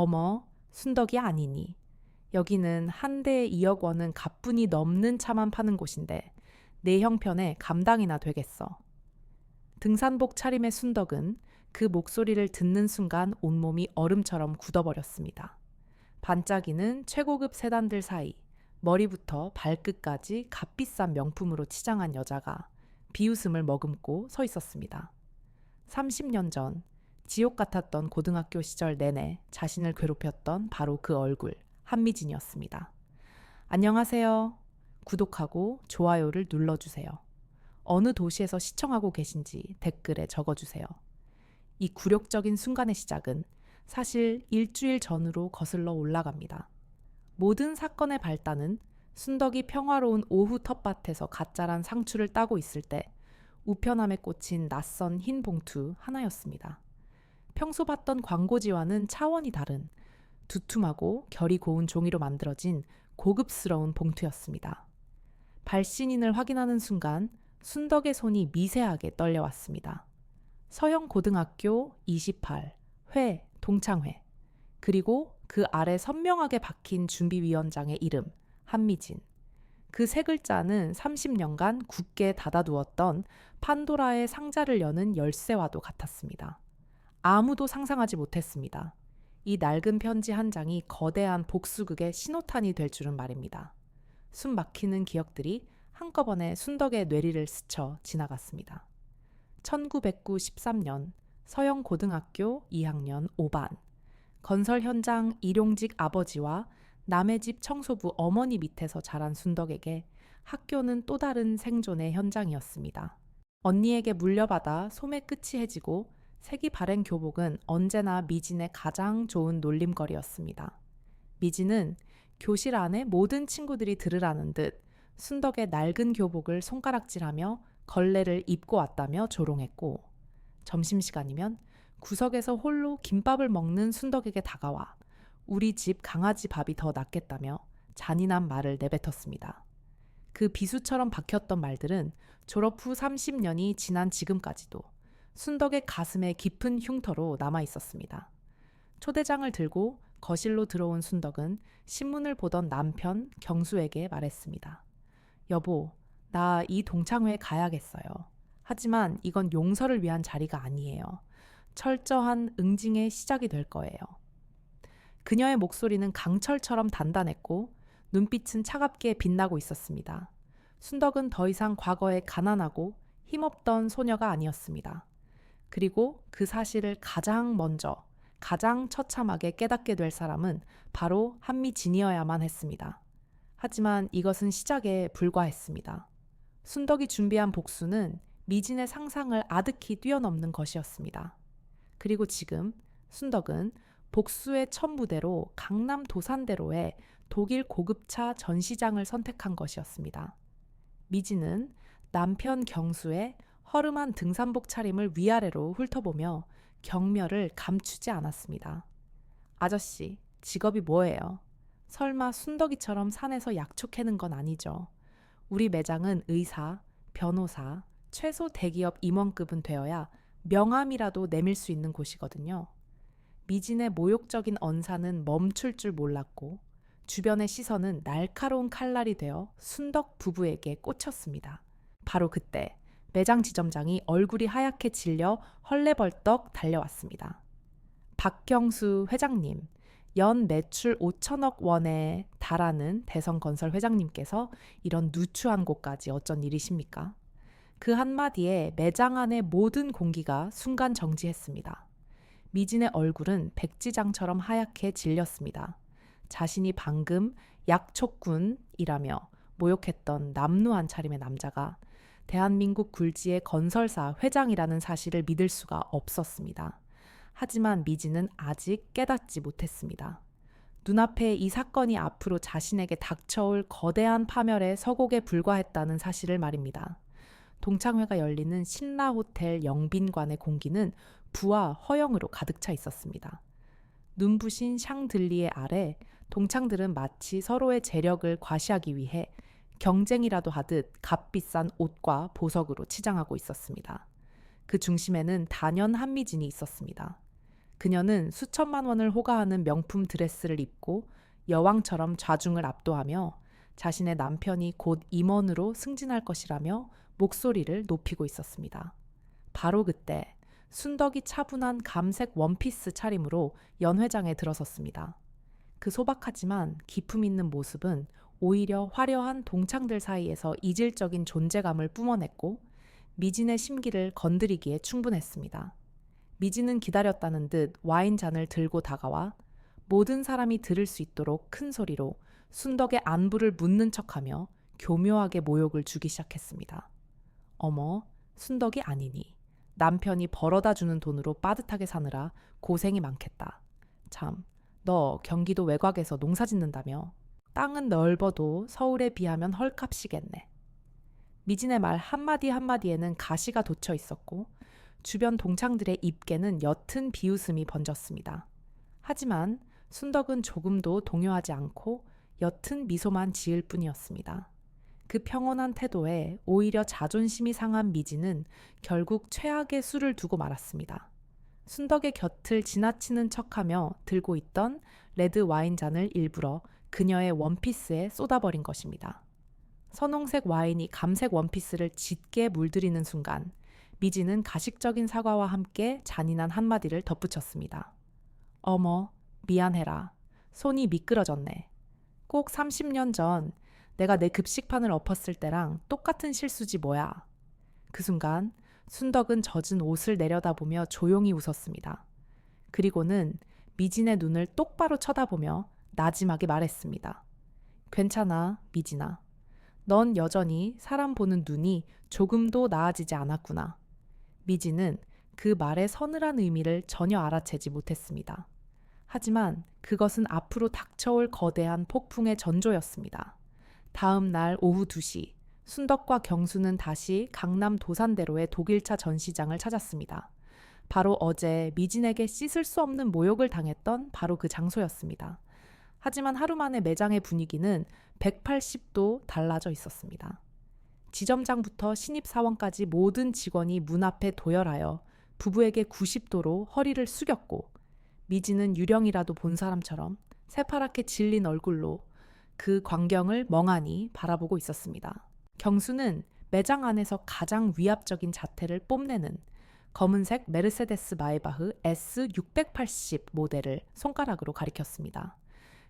어머, 순덕이 아니니. 여기는 한 대에 2억 원은 가뿐히 넘는 차만 파는 곳인데 내 형편에 감당이나 되겠어. 등산복 차림의 순덕은 그 목소리를 듣는 순간 온몸이 얼음처럼 굳어버렸습니다. 반짝이는 최고급 세단들 사이 머리부터 발끝까지 값비싼 명품으로 치장한 여자가 비웃음을 머금고 서 있었습니다. 30년 전 지옥 같았던 고등학교 시절 내내 자신을 괴롭혔던 바로 그 얼굴, 한미진이었습니다. 안녕하세요. 구독하고 좋아요를 눌러주세요. 어느 도시에서 시청하고 계신지 댓글에 적어주세요. 이 굴욕적인 순간의 시작은 사실 일주일 전으로 거슬러 올라갑니다. 모든 사건의 발단은 순덕이 평화로운 오후 텃밭에서 가짜란 상추를 따고 있을 때 우편함에 꽂힌 낯선 흰 봉투 하나였습니다. 평소 봤던 광고지와는 차원이 다른 두툼하고 결이 고운 종이로 만들어진 고급스러운 봉투였습니다. 발신인을 확인하는 순간 순덕의 손이 미세하게 떨려왔습니다. 서영고등학교 28, 회, 동창회. 그리고 그 아래 선명하게 박힌 준비위원장의 이름, 한미진. 그 세 글자는 30년간 굳게 닫아두었던 판도라의 상자를 여는 열쇠와도 같았습니다. 아무도 상상하지 못했습니다. 이 낡은 편지 한 장이 거대한 복수극의 신호탄이 될 줄은 말입니다. 숨 막히는 기억들이 한꺼번에 순덕의 뇌리를 스쳐 지나갔습니다. 1993년 서영고등학교 2학년 5반. 건설 현장 일용직 아버지와 남의 집 청소부 어머니 밑에서 자란 순덕에게 학교는 또 다른 생존의 현장이었습니다. 언니에게 물려받아 소매 끝이 해지고 색이 바랜 교복은 언제나 미진의 가장 좋은 놀림거리였습니다. 미진은 교실 안에 모든 친구들이 들으라는 듯 순덕의 낡은 교복을 손가락질하며 걸레를 입고 왔다며 조롱했고, 점심시간이면 구석에서 홀로 김밥을 먹는 순덕에게 다가와 우리 집 강아지 밥이 더 낫겠다며 잔인한 말을 내뱉었습니다. 그 비수처럼 박혔던 말들은 졸업 후 30년이 지난 지금까지도 순덕의 가슴에 깊은 흉터로 남아 있었습니다. 초대장을 들고 거실로 들어온 순덕은 신문을 보던 남편 경수에게 말했습니다. 여보, 나 이 동창회에 가야겠어요. 하지만 이건 용서를 위한 자리가 아니에요. 철저한 응징의 시작이 될 거예요. 그녀의 목소리는 강철처럼 단단했고 눈빛은 차갑게 빛나고 있었습니다. 순덕은 더 이상 과거에 가난하고 힘없던 소녀가 아니었습니다. 그리고 그 사실을 가장 먼저, 가장 처참하게 깨닫게 될 사람은 바로 한미진이어야만 했습니다. 하지만 이것은 시작에 불과했습니다. 순덕이 준비한 복수는 미진의 상상을 아득히 뛰어넘는 것이었습니다. 그리고 지금 순덕은 복수의 첫 무대로 강남 도산대로의 독일 고급차 전시장을 선택한 것이었습니다. 미진은 남편 경수의 허름한 등산복 차림을 위아래로 훑어보며 경멸을 감추지 않았습니다. 아저씨, 직업이 뭐예요? 설마 순덕이처럼 산에서 약초 캐는 건 아니죠? 우리 매장은 의사, 변호사, 최소 대기업 임원급은 되어야 명함이라도 내밀 수 있는 곳이거든요. 미진의 모욕적인 언사는 멈출 줄 몰랐고 주변의 시선은 날카로운 칼날이 되어 순덕 부부에게 꽂혔습니다. 바로 그때 매장 지점장이 얼굴이 하얗게 질려 헐레벌떡 달려왔습니다. 박경수 회장님, 연 매출 5천억 원에 달하는 대성건설 회장님께서 이런 누추한 곳까지 어쩐 일이십니까? 그 한마디에 매장 안의 모든 공기가 순간 정지했습니다. 미진의 얼굴은 백지장처럼 하얗게 질렸습니다. 자신이 방금 약촉군이라며 모욕했던 남루한 차림의 남자가 대한민국 굴지의 건설사 회장이라는 사실을 믿을 수가 없었습니다. 하지만 미진은 아직 깨닫지 못했습니다. 눈앞에 이 사건이 앞으로 자신에게 닥쳐올 거대한 파멸의 서곡에 불과했다는 사실을 말입니다. 동창회가 열리는 신라호텔 영빈관의 공기는 부와 허영으로 가득 차 있었습니다. 눈부신 샹들리에 아래 동창들은 마치 서로의 재력을 과시하기 위해 경쟁이라도 하듯 값비싼 옷과 보석으로 치장하고 있었습니다. 그 중심에는 단연 한미진이 있었습니다. 그녀는 수천만 원을 호가하는 명품 드레스를 입고 여왕처럼 좌중을 압도하며 자신의 남편이 곧 임원으로 승진할 것이라며 목소리를 높이고 있었습니다. 바로 그때 순덕이 차분한 감색 원피스 차림으로 연회장에 들어섰습니다. 그 소박하지만 기품 있는 모습은 오히려 화려한 동창들 사이에서 이질적인 존재감을 뿜어냈고 미진의 심기를 건드리기에 충분했습니다. 미진은 기다렸다는 듯 와인잔을 들고 다가와 모든 사람이 들을 수 있도록 큰 소리로 순덕의 안부를 묻는 척하며 교묘하게 모욕을 주기 시작했습니다. 어머, 순덕이 아니니 남편이 벌어다 주는 돈으로 빠듯하게 사느라 고생이 많겠다. 참, 너 경기도 외곽에서 농사 짓는다며? 땅은 넓어도 서울에 비하면 헐값이겠네. 미진의 말 한마디 한마디에는 가시가 돋쳐 있었고 주변 동창들의 입계는 옅은 비웃음이 번졌습니다. 하지만 순덕은 조금도 동요하지 않고 옅은 미소만 지을 뿐이었습니다. 그 평온한 태도에 오히려 자존심이 상한 미진은 결국 최악의 수를 두고 말았습니다. 순덕의 곁을 지나치는 척하며 들고 있던 레드 와인잔을 일부러 그녀의 원피스에 쏟아버린 것입니다. 선홍색 와인이 감색 원피스를 짙게 물들이는 순간 미진은 가식적인 사과와 함께 잔인한 한마디를 덧붙였습니다. 어머, 미안해라. 손이 미끄러졌네. 꼭 30년 전 내가 내 급식판을 엎었을 때랑 똑같은 실수지 뭐야. 그 순간 순덕은 젖은 옷을 내려다보며 조용히 웃었습니다. 그리고는 미진의 눈을 똑바로 쳐다보며 나지막이 말했습니다. 괜찮아, 미진아. 넌 여전히 사람 보는 눈이 조금도 나아지지 않았구나. 미진은 그 말의 서늘한 의미를 전혀 알아채지 못했습니다. 하지만 그것은 앞으로 닥쳐올 거대한 폭풍의 전조였습니다. 다음 날 오후 2시, 순덕과 경수는 다시 강남 도산대로의 독일차 전시장을 찾았습니다. 바로 어제 미진에게 씻을 수 없는 모욕을 당했던 바로 그 장소였습니다. 하지만 하루 만에 매장의 분위기는 180도 달라져 있었습니다. 지점장부터 신입사원까지 모든 직원이 문 앞에 도열하여 부부에게 90도로 허리를 숙였고 미진은 유령이라도 본 사람처럼 새파랗게 질린 얼굴로 그 광경을 멍하니 바라보고 있었습니다. 경수는 매장 안에서 가장 위압적인 자태를 뽐내는 검은색 메르세데스 마이바흐 S680 모델을 손가락으로 가리켰습니다.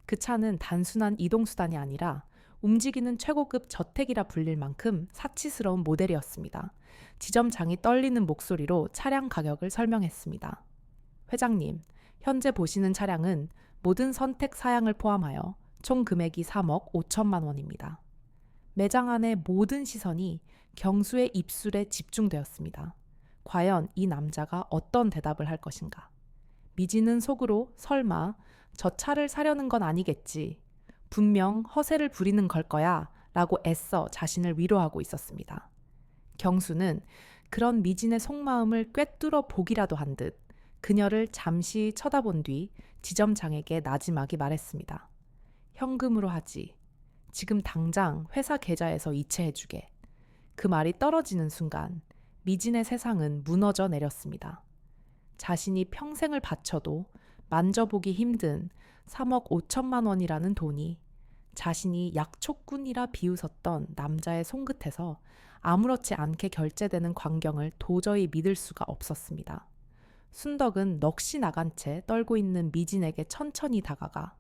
그 차는 단순한 이동수단이 아니라 움직이는 최고급 저택이라 불릴 만큼 사치스러운 모델이었습니다. 지점장이 떨리는 목소리로 차량 가격을 설명했습니다. 회장님, 현재 보시는 차량은 모든 선택 사양을 포함하여 총 금액이 3억 5천만 원입니다. 매장 안의 모든 시선이 경수의 입술에 집중되었습니다. 과연 이 남자가 어떤 대답을 할 것인가? 미진은 속으로 설마 저 차를 사려는 건 아니겠지. 분명 허세를 부리는 걸 거야 라고 애써 자신을 위로하고 있었습니다. 경수는 그런 미진의 속마음을 꿰뚫어 보기라도 한 듯 그녀를 잠시 쳐다본 뒤 지점장에게 나지막이 말했습니다. 현금으로 하지. 지금 당장 회사 계좌에서 이체해주게. 그 말이 떨어지는 순간 미진의 세상은 무너져 내렸습니다. 자신이 평생을 바쳐도 만져보기 힘든 3억 5천만 원이라는 돈이 자신이 약초꾼이라 비웃었던 남자의 손끝에서 아무렇지 않게 결제되는 광경을 도저히 믿을 수가 없었습니다. 순덕은 넋이 나간 채 떨고 있는 미진에게 천천히 다가가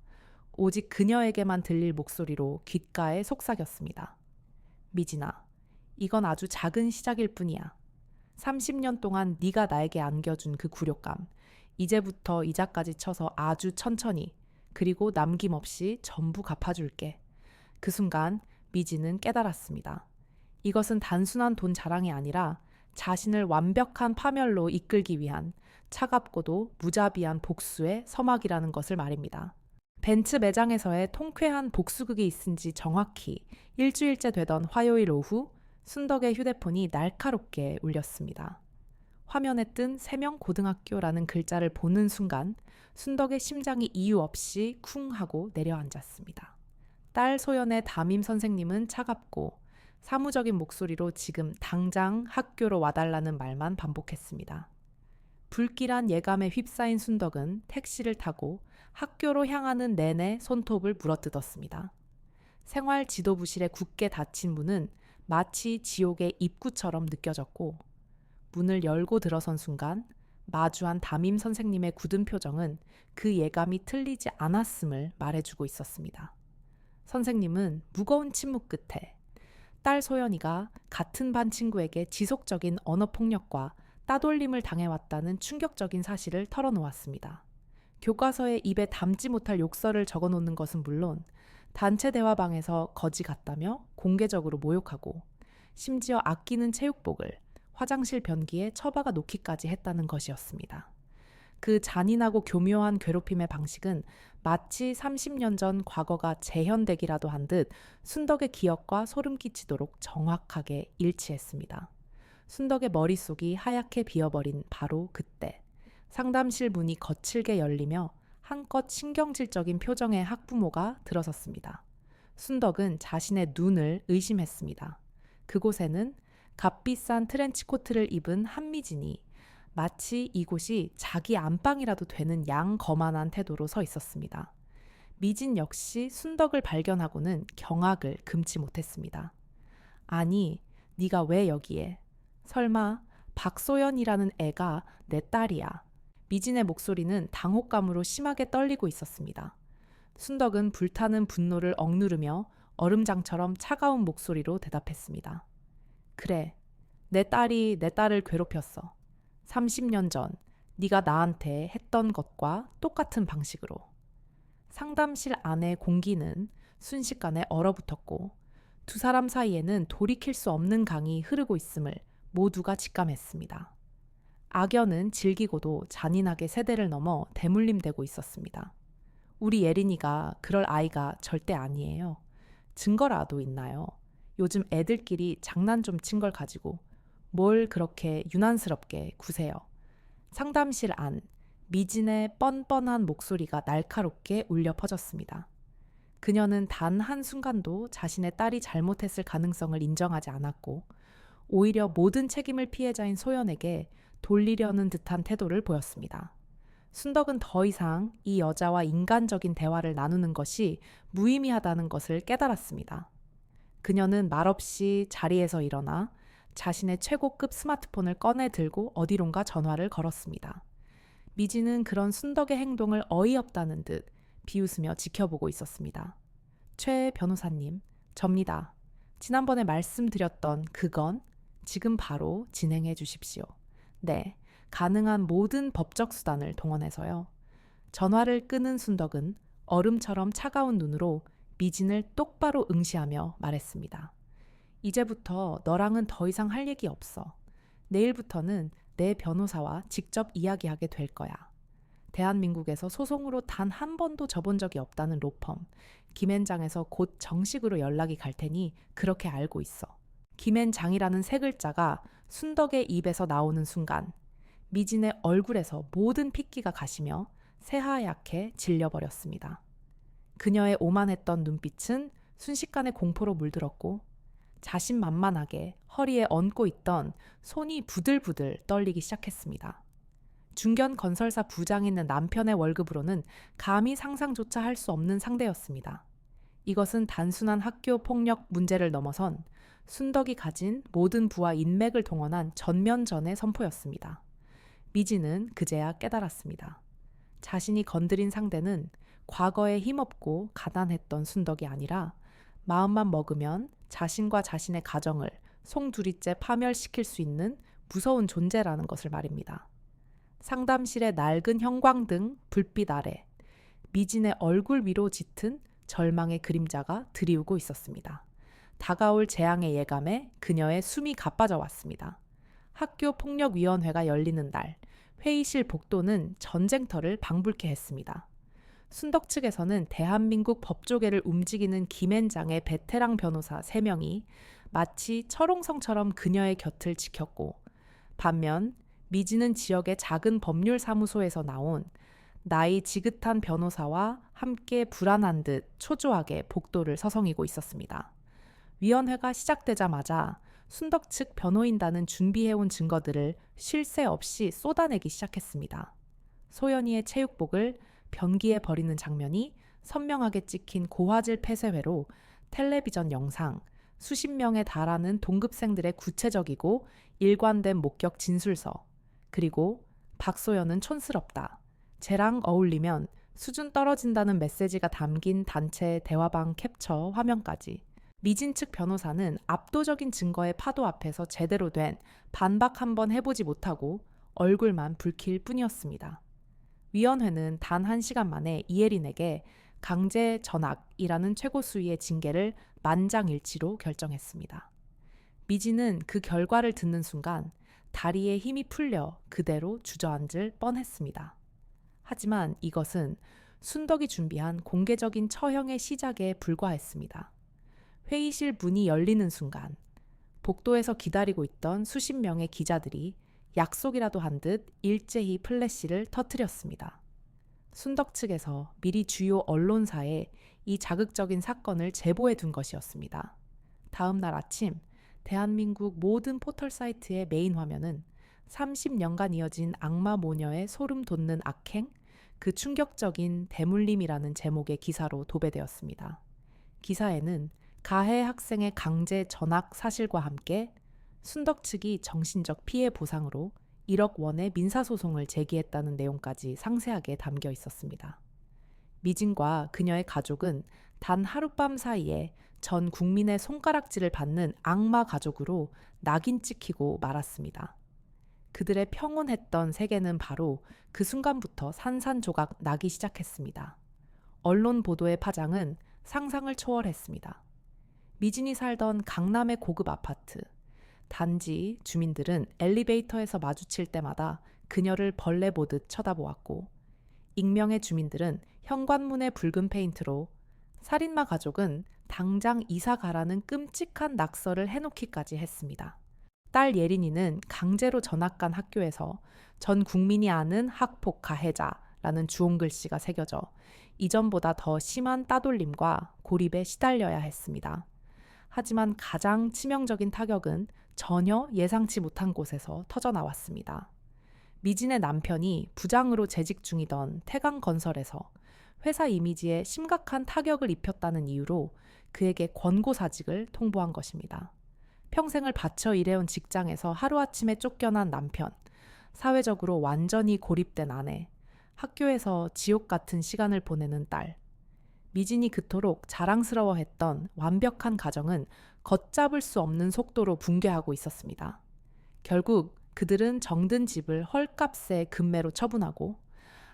오직 그녀에게만 들릴 목소리로 귓가에 속삭였습니다. 미진아, 이건 아주 작은 시작일 뿐이야. 30년 동안 네가 나에게 안겨준 그 굴욕감, 이제부터 이자까지 쳐서 아주 천천히 그리고 남김없이 전부 갚아줄게. 그 순간 미진은 깨달았습니다. 이것은 단순한 돈 자랑이 아니라 자신을 완벽한 파멸로 이끌기 위한 차갑고도 무자비한 복수의 서막이라는 것을 말입니다. 벤츠 매장에서의 통쾌한 복수극이 있은 지 정확히 일주일째 되던 화요일 오후 순덕의 휴대폰이 날카롭게 울렸습니다. 화면에 뜬 세명고등학교라는 글자를 보는 순간 순덕의 심장이 이유 없이 쿵 하고 내려앉았습니다. 딸 소연의 담임 선생님은 차갑고 사무적인 목소리로 지금 당장 학교로 와달라는 말만 반복했습니다. 불길한 예감에 휩싸인 순덕은 택시를 타고 학교로 향하는 내내 손톱을 물어뜯었습니다. 생활 지도부실에 굳게 닫힌 문은 마치 지옥의 입구처럼 느껴졌고, 문을 열고 들어선 순간 마주한 담임 선생님의 굳은 표정은 그 예감이 틀리지 않았음을 말해주고 있었습니다. 선생님은 무거운 침묵 끝에 딸 소연이가 같은 반 친구에게 지속적인 언어폭력과 따돌림을 당해왔다는 충격적인 사실을 털어놓았습니다. 교과서에 입에 담지 못할 욕설을 적어놓는 것은 물론 단체 대화방에서 거지 같다며 공개적으로 모욕하고, 심지어 아끼는 체육복을 화장실 변기에 처박아 놓기까지 했다는 것이었습니다. 그 잔인하고 교묘한 괴롭힘의 방식은 마치 30년 전 과거가 재현되기라도 한 듯 순덕의 기억과 소름 끼치도록 정확하게 일치했습니다. 순덕의 머릿속이 하얗게 비어버린 바로 그때, 상담실 문이 거칠게 열리며 한껏 신경질적인 표정의 학부모가 들어섰습니다. 순덕은 자신의 눈을 의심했습니다. 그곳에는 값비싼 트렌치코트를 입은 한미진이 마치 이곳이 자기 안방이라도 되는 양거만한 태도로 서 있었습니다. 미진 역시 순덕을 발견하고는 경악을 금치 못했습니다. 아니, 네가 왜 여기에? 설마 박소연이라는 애가 내 딸이야. 미진의 목소리는 당혹감으로 심하게 떨리고 있었습니다. 순덕은 불타는 분노를 억누르며 얼음장처럼 차가운 목소리로 대답했습니다. 그래, 내 딸이 내 딸을 괴롭혔어. 30년 전 네가 나한테 했던 것과 똑같은 방식으로. 상담실 안의 공기는 순식간에 얼어붙었고, 두 사람 사이에는 돌이킬 수 없는 강이 흐르고 있음을 모두가 직감했습니다. 악연은 질기고도 잔인하게 세대를 넘어 대물림되고 있었습니다. 우리 예린이가 그럴 아이가 절대 아니에요. 증거라도 있나요? 요즘 애들끼리 장난 좀 친 걸 가지고 뭘 그렇게 유난스럽게 구세요. 상담실 안, 미진의 뻔뻔한 목소리가 날카롭게 울려 퍼졌습니다. 그녀는 단 한순간도 자신의 딸이 잘못했을 가능성을 인정하지 않았고, 오히려 모든 책임을 피해자인 소연에게 돌리려는 듯한 태도를 보였습니다. 순덕은 더 이상 이 여자와 인간적인 대화를 나누는 것이 무의미하다는 것을 깨달았습니다. 그녀는 말없이 자리에서 일어나 자신의 최고급 스마트폰을 꺼내 들고 어디론가 전화를 걸었습니다. 미지는 그런 순덕의 행동을 어이없다는 듯 비웃으며 지켜보고 있었습니다. 최 변호사님, 접니다. 지난번에 말씀드렸던 그건 지금 바로 진행해 주십시오. 네, 가능한 모든 법적 수단을 동원해서요. 전화를 끊은 순덕은 얼음처럼 차가운 눈으로 미진을 똑바로 응시하며 말했습니다. 이제부터 너랑은 더 이상 할 얘기 없어. 내일부터는 내 변호사와 직접 이야기하게 될 거야. 대한민국에서 소송으로 단 한 번도 져본 적이 없다는 로펌 김앤장에서 곧 정식으로 연락이 갈 테니 그렇게 알고 있어. 김앤장이라는 세 글자가 순덕의 입에서 나오는 순간 미진의 얼굴에서 모든 핏기가 가시며 새하얗게 질려버렸습니다. 그녀의 오만했던 눈빛은 순식간에 공포로 물들었고, 자신만만하게 허리에 얹고 있던 손이 부들부들 떨리기 시작했습니다. 중견 건설사 부장이 있는 남편의 월급으로는 감히 상상조차 할 수 없는 상대였습니다. 이것은 단순한 학교 폭력 문제를 넘어선 순덕이 가진 모든 부와 인맥을 동원한 전면전의 선포였습니다. 미지는 그제야 깨달았습니다. 자신이 건드린 상대는 과거에 힘없고 가난했던 순덕이 아니라 마음만 먹으면 자신과 자신의 가정을 송두리째 파멸시킬 수 있는 무서운 존재라는 것을 말입니다. 상담실의 낡은 형광등 불빛 아래 미진의 얼굴 위로 짙은 절망의 그림자가 드리우고 있었습니다. 다가올 재앙의 예감에 그녀의 숨이 가빠져 왔습니다. 학교폭력위원회가 열리는 날, 회의실 복도는 전쟁터를 방불케 했습니다. 순덕 측에서는 대한민국 법조계를 움직이는 김앤장의 베테랑 변호사 3명이 마치 철옹성처럼 그녀의 곁을 지켰고, 반면 미지는 지역의 작은 법률사무소에서 나온 나이 지긋한 변호사와 함께 불안한 듯 초조하게 복도를 서성이고 있었습니다. 위원회가 시작되자마자 순덕 측 변호인단은 준비해온 증거들을 쉴 새 없이 쏟아내기 시작했습니다. 소연이의 체육복을 변기에 버리는 장면이 선명하게 찍힌 고화질 폐쇄회로 텔레비전 영상, 수십 명에 달하는 동급생들의 구체적이고 일관된 목격 진술서, 그리고 박소연은 촌스럽다, 쟤랑 어울리면 수준 떨어진다는 메시지가 담긴 단체 대화방 캡처 화면까지. 미진 측 변호사는 압도적인 증거의 파도 앞에서 제대로 된 반박 한번 해보지 못하고 얼굴만 붉힐 뿐이었습니다. 위원회는 단 1시간 만에 이혜린에게 강제 전학이라는 최고 수위의 징계를 만장일치로 결정했습니다. 미진은 그 결과를 듣는 순간 다리에 힘이 풀려 그대로 주저앉을 뻔했습니다. 하지만 이것은 순덕이 준비한 공개적인 처형의 시작에 불과했습니다. 회의실 문이 열리는 순간 복도에서 기다리고 있던 수십 명의 기자들이 약속이라도 한 듯 일제히 플래시를 터뜨렸습니다. 순덕 측에서 미리 주요 언론사에 이 자극적인 사건을 제보해 둔 것이었습니다. 다음 날 아침 대한민국 모든 포털 사이트의 메인 화면은 30년간 이어진 악마 모녀의 소름 돋는 악행, 그 충격적인 대물림이라는 제목의 기사로 도배되었습니다. 기사에는 가해 학생의 강제 전학 사실과 함께 순덕 측이 정신적 피해 보상으로 1억 원의 민사소송을 제기했다는 내용까지 상세하게 담겨 있었습니다. 미진과 그녀의 가족은 단 하룻밤 사이에 전 국민의 손가락질을 받는 악마 가족으로 낙인 찍히고 말았습니다. 그들의 평온했던 세계는 바로 그 순간부터 산산조각 나기 시작했습니다. 언론 보도의 파장은 상상을 초월했습니다. 미진이 살던 강남의 고급 아파트. 단지 주민들은 엘리베이터에서 마주칠 때마다 그녀를 벌레 보듯 쳐다보았고, 익명의 주민들은 현관문에 붉은 페인트로 살인마 가족은 당장 이사 가라는 끔찍한 낙서를 해놓기까지 했습니다. 딸 예린이는 강제로 전학 간 학교에서 전 국민이 아는 학폭 가해자라는 주홍글씨가 새겨져 이전보다 더 심한 따돌림과 고립에 시달려야 했습니다. 하지만 가장 치명적인 타격은 전혀 예상치 못한 곳에서 터져나왔습니다. 미진의 남편이 부장으로 재직 중이던 태강건설에서 회사 이미지에 심각한 타격을 입혔다는 이유로 그에게 권고사직을 통보한 것입니다. 평생을 바쳐 일해온 직장에서 하루아침에 쫓겨난 남편, 사회적으로 완전히 고립된 아내, 학교에서 지옥 같은 시간을 보내는 딸. 미진이 그토록 자랑스러워했던 완벽한 가정은 걷잡을 수 없는 속도로 붕괴하고 있었습니다. 결국 그들은 정든 집을 헐값에 금매로 처분하고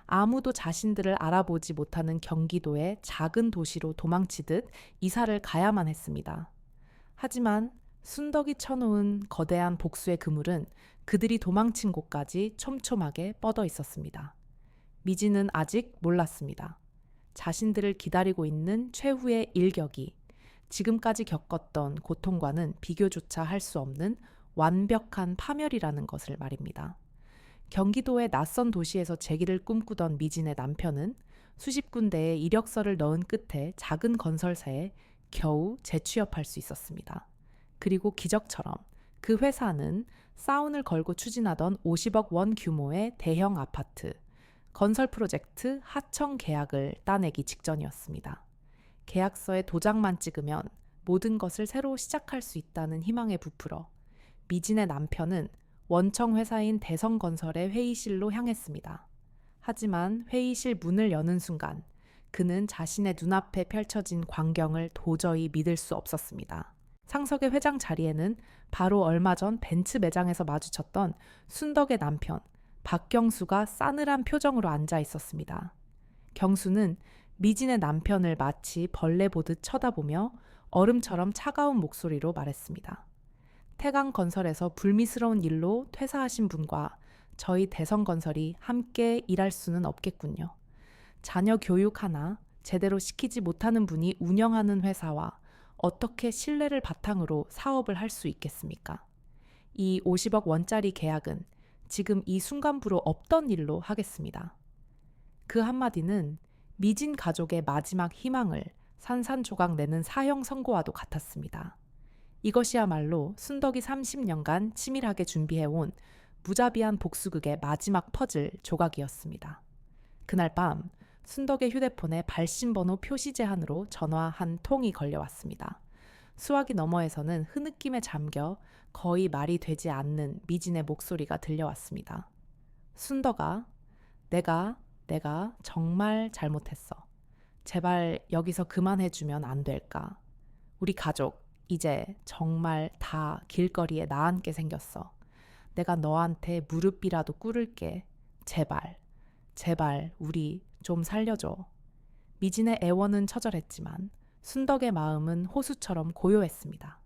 아무도 자신들을 알아보지 못하는 경기도의 작은 도시로 도망치듯 이사를 가야만 했습니다. 하지만 순덕이 쳐놓은 거대한 복수의 그물은 그들이 도망친 곳까지 촘촘하게 뻗어 있었습니다. 미진은 아직 몰랐습니다. 자신들을 기다리고 있는 최후의 일격이 지금까지 겪었던 고통과는 비교조차 할 수 없는 완벽한 파멸이라는 것을 말입니다. 경기도의 낯선 도시에서 재기를 꿈꾸던 미진의 남편은 수십 군데의 이력서를 넣은 끝에 작은 건설사에 겨우 재취업할 수 있었습니다. 그리고 기적처럼 그 회사는 사운을 걸고 추진하던 50억 원 규모의 대형 아파트, 건설 프로젝트 하청 계약을 따내기 직전이었습니다. 계약서에 도장만 찍으면 모든 것을 새로 시작할 수 있다는 희망에 부풀어 미진의 남편은 원청 회사인 대성건설의 회의실로 향했습니다. 하지만 회의실 문을 여는 순간 그는 자신의 눈앞에 펼쳐진 광경을 도저히 믿을 수 없었습니다. 상석의 회장 자리에는 바로 얼마 전 벤츠 매장에서 마주쳤던 순덕의 남편 박경수가 싸늘한 표정으로 앉아 있었습니다. 경수는 미진의 남편을 마치 벌레 보듯 쳐다보며 얼음처럼 차가운 목소리로 말했습니다. 태강건설에서 불미스러운 일로 퇴사하신 분과 저희 대성건설이 함께 일할 수는 없겠군요. 자녀 교육 하나 제대로 시키지 못하는 분이 운영하는 회사와 어떻게 신뢰를 바탕으로 사업을 할 수 있겠습니까? 이 50억 원짜리 계약은 지금 이 순간부로 없던 일로 하겠습니다. 그 한마디는 미진 가족의 마지막 희망을 산산조각 내는 사형 선고와도 같았습니다. 이것이야말로 순덕이 30년간 치밀하게 준비해온 무자비한 복수극의 마지막 퍼즐 조각이었습니다. 그날 밤 순덕의 휴대폰에 발신번호 표시 제한으로 전화 한 통이 걸려왔습니다. 수화기 너머에서는 흐느낌에 잠겨 거의 말이 되지 않는 미진의 목소리가 들려왔습니다. 순덕아, 내가 정말 잘못했어. 제발 여기서 그만해주면 안 될까? 우리 가족 이제 정말 다 길거리에 나앉게 생겼어. 내가 너한테 무릎이라도 꿇을게. 제발 우리 좀 살려줘. 미진의 애원은 처절했지만 순덕의 마음은 호수처럼 고요했습니다.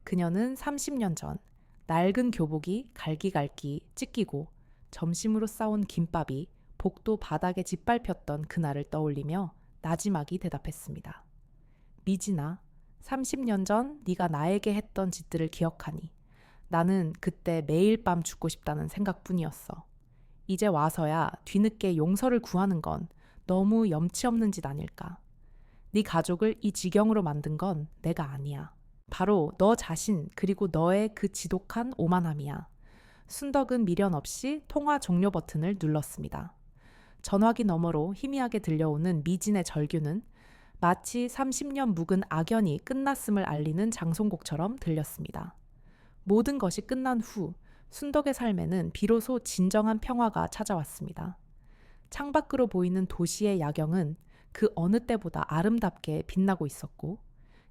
그녀는 30년 전 낡은 교복이 갈기갈기 찢기고 점심으로 싸온 김밥이 복도 바닥에 짓밟혔던 그날을 떠올리며 나지막이 대답했습니다. 미진아, 30년 전 네가 나에게 했던 짓들을 기억하니 나는 그때 매일 밤 죽고 싶다는 생각뿐이었어. 이제 와서야 뒤늦게 용서를 구하는 건 너무 염치 없는 짓 아닐까. 네 가족을 이 지경으로 만든 건 내가 아니야. 바로 너 자신 그리고 너의 그 지독한 오만함이야. 순덕은 미련 없이 통화 종료 버튼을 눌렀습니다. 전화기 너머로 희미하게 들려오는 미진의 절규는 마치 30년 묵은 악연이 끝났음을 알리는 장송곡처럼 들렸습니다. 모든 것이 끝난 후 순덕의 삶에는 비로소 진정한 평화가 찾아왔습니다. 창밖으로 보이는 도시의 야경은 그 어느 때보다 아름답게 빛나고 있었고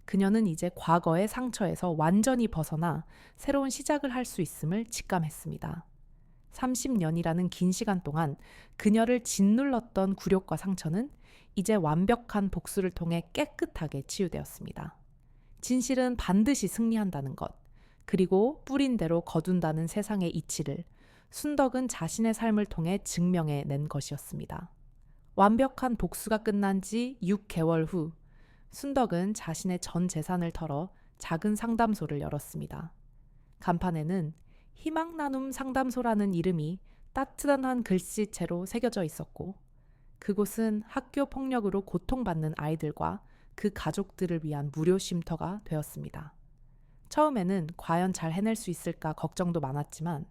그녀는 이제 과거의 상처에서 완전히 벗어나 새로운 시작을 할 수 있음을 직감했습니다. 30년이라는 긴 시간 동안 그녀를 짓눌렀던 굴욕과 상처는 이제 완벽한 복수를 통해 깨끗하게 치유되었습니다. 진실은 반드시 승리한다는 것, 그리고 뿌린 대로 거둔다는 세상의 이치를 순덕은 자신의 삶을 통해 증명해낸 것이었습니다. 완벽한 복수가 끝난 지 6개월 후 순덕은 자신의 전 재산을 털어 작은 상담소를 열었습니다. 간판에는 희망 나눔 상담소라는 이름이 따뜻한 글씨체로 새겨져 있었고 그곳은 학교 폭력으로 고통받는 아이들과 그 가족들을 위한 무료 쉼터가 되었습니다. 처음에는 과연 잘 해낼 수 있을까 걱정도 많았지만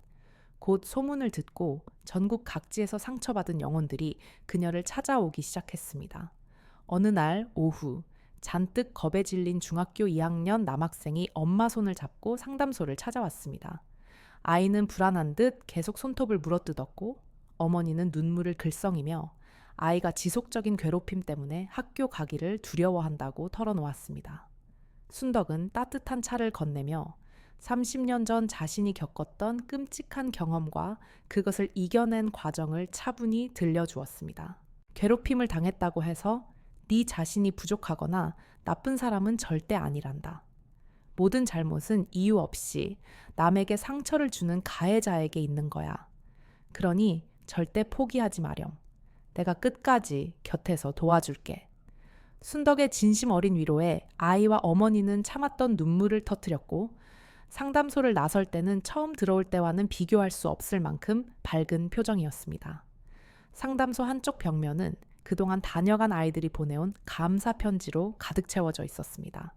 곧 소문을 듣고 전국 각지에서 상처받은 영혼들이 그녀를 찾아오기 시작했습니다. 어느 날 오후 잔뜩 겁에 질린 중학교 2학년 남학생이 엄마 손을 잡고 상담소를 찾아왔습니다. 아이는 불안한 듯 계속 손톱을 물어뜯었고 어머니는 눈물을 글썽이며 아이가 지속적인 괴롭힘 때문에 학교 가기를 두려워한다고 털어놓았습니다. 순덕은 따뜻한 차를 건네며 30년 전 자신이 겪었던 끔찍한 경험과 그것을 이겨낸 과정을 차분히 들려주었습니다. 괴롭힘을 당했다고 해서 네 자신이 부족하거나 나쁜 사람은 절대 아니란다. 모든 잘못은 이유 없이 남에게 상처를 주는 가해자에게 있는 거야. 그러니 절대 포기하지 마렴. 내가 끝까지 곁에서 도와줄게. 순덕의 진심 어린 위로에 아이와 어머니는 참았던 눈물을 터뜨렸고 상담소를 나설 때는 처음 들어올 때와는 비교할 수 없을 만큼 밝은 표정이었습니다. 상담소 한쪽 벽면은 그동안 다녀간 아이들이 보내온 감사 편지로 가득 채워져 있었습니다.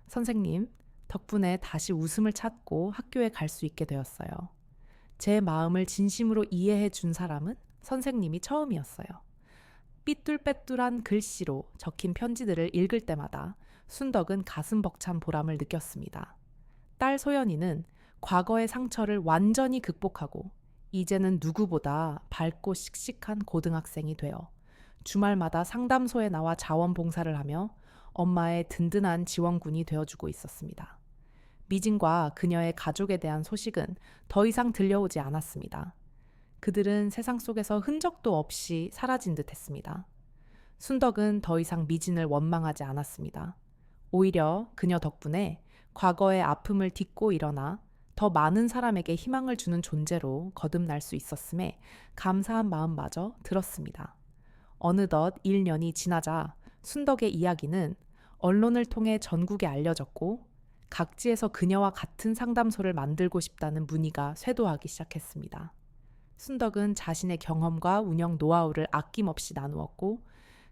선생님, 덕분에 다시 웃음을 찾고 학교에 갈 수 있게 되었어요. 제 마음을 진심으로 이해해 준 사람은 선생님이 처음이었어요. 삐뚤빼뚤한 글씨로 적힌 편지들을 읽을 때마다 순덕은 가슴 벅찬 보람을 느꼈습니다. 딸 소연이는 과거의 상처를 완전히 극복하고 이제는 누구보다 밝고 씩씩한 고등학생이 되어 주말마다 상담소에 나와 자원봉사를 하며 엄마의 든든한 지원군이 되어주고 있었습니다. 미진과 그녀의 가족에 대한 소식은 더 이상 들려오지 않았습니다. 그들은 세상 속에서 흔적도 없이 사라진 듯 했습니다. 순덕은 더 이상 미진을 원망하지 않았습니다. 오히려 그녀 덕분에 과거의 아픔을 딛고 일어나 더 많은 사람에게 희망을 주는 존재로 거듭날 수 있었음에 감사한 마음마저 들었습니다. 어느덧 1년이 지나자 순덕의 이야기는 언론을 통해 전국에 알려졌고 각지에서 그녀와 같은 상담소를 만들고 싶다는 문의가 쇄도하기 시작했습니다. 순덕은 자신의 경험과 운영 노하우를 아낌없이 나누었고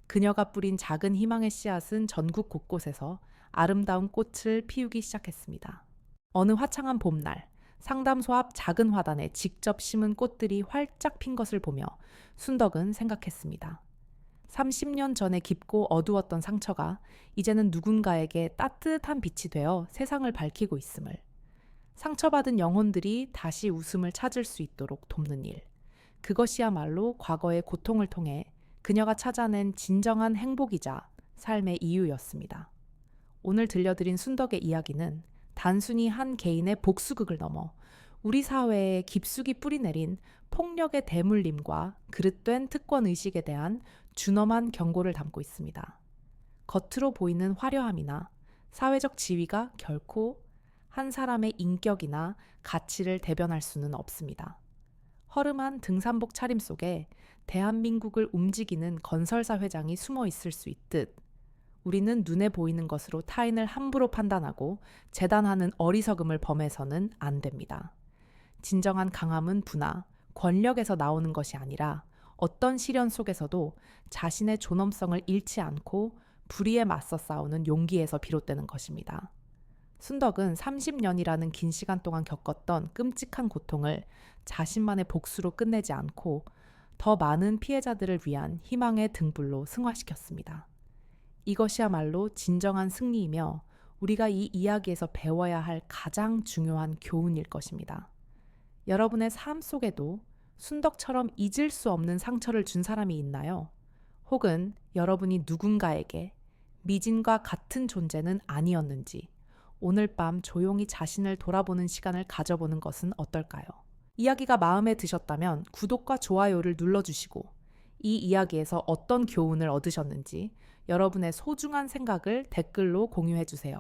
그녀가 뿌린 작은 희망의 씨앗은 전국 곳곳에서 아름다운 꽃을 피우기 시작했습니다. 어느 화창한 봄날, 상담소 앞 작은 화단에 직접 심은 꽃들이 활짝 핀 것을 보며 순덕은 생각했습니다. 30년 전에 깊고 어두웠던 상처가 이제는 누군가에게 따뜻한 빛이 되어 세상을 밝히고 있음을, 상처받은 영혼들이 다시 웃음을 찾을 수 있도록 돕는 일, 그것이야말로 과거의 고통을 통해 그녀가 찾아낸 진정한 행복이자 삶의 이유였습니다. 오늘 들려드린 순덕의 이야기는 단순히 한 개인의 복수극을 넘어 우리 사회에 깊숙이 뿌리내린 폭력의 대물림과 그릇된 특권의식에 대한 준엄한 경고를 담고 있습니다. 겉으로 보이는 화려함이나 사회적 지위가 결코 한 사람의 인격이나 가치를 대변할 수는 없습니다. 허름한 등산복 차림 속에 대한민국을 움직이는 건설사 회장이 숨어 있을 수 있듯 우리는 눈에 보이는 것으로 타인을 함부로 판단하고 재단하는 어리석음을 범해서는 안 됩니다. 진정한 강함은 부나 권력에서 나오는 것이 아니라 어떤 시련 속에서도 자신의 존엄성을 잃지 않고 불의에 맞서 싸우는 용기에서 비롯되는 것입니다. 순덕은 30년이라는 긴 시간 동안 겪었던 끔찍한 고통을 자신만의 복수로 끝내지 않고 더 많은 피해자들을 위한 희망의 등불로 승화시켰습니다. 이것이야말로 진정한 승리이며 우리가 이 이야기에서 배워야 할 가장 중요한 교훈일 것입니다. 여러분의 삶 속에도 순덕처럼 잊을 수 없는 상처를 준 사람이 있나요? 혹은 여러분이 누군가에게 미진과 같은 존재는 아니었는지 오늘 밤 조용히 자신을 돌아보는 시간을 가져보는 것은 어떨까요? 이야기가 마음에 드셨다면 구독과 좋아요를 눌러주시고 이 이야기에서 어떤 교훈을 얻으셨는지 여러분의 소중한 생각을 댓글로 공유해주세요.